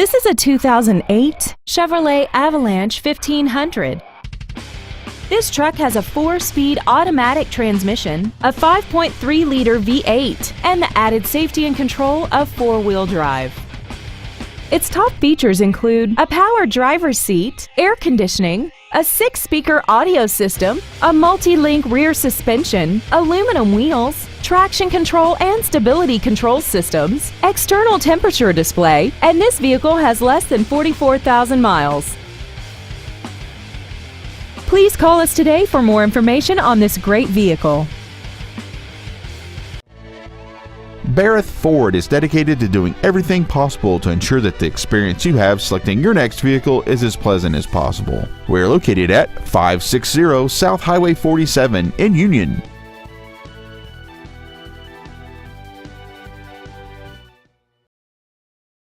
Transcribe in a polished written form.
This is a 2008 Chevrolet Avalanche 1500. This truck has a 4-speed automatic transmission, a 5.3-liter V8, and the added safety and control of 4-wheel drive. Its top features include a power driver's seat, air conditioning, a 6-speaker audio system, a multi-link rear suspension, aluminum wheels, traction control and stability control systems, external temperature display, and this vehicle has less than 44,000 miles. Please call us today for more information on this great vehicle. Barreth Ford is dedicated to doing everything possible to ensure that the experience you have selecting your next vehicle is as pleasant as possible. We're located at 560 South Highway 47 in Union.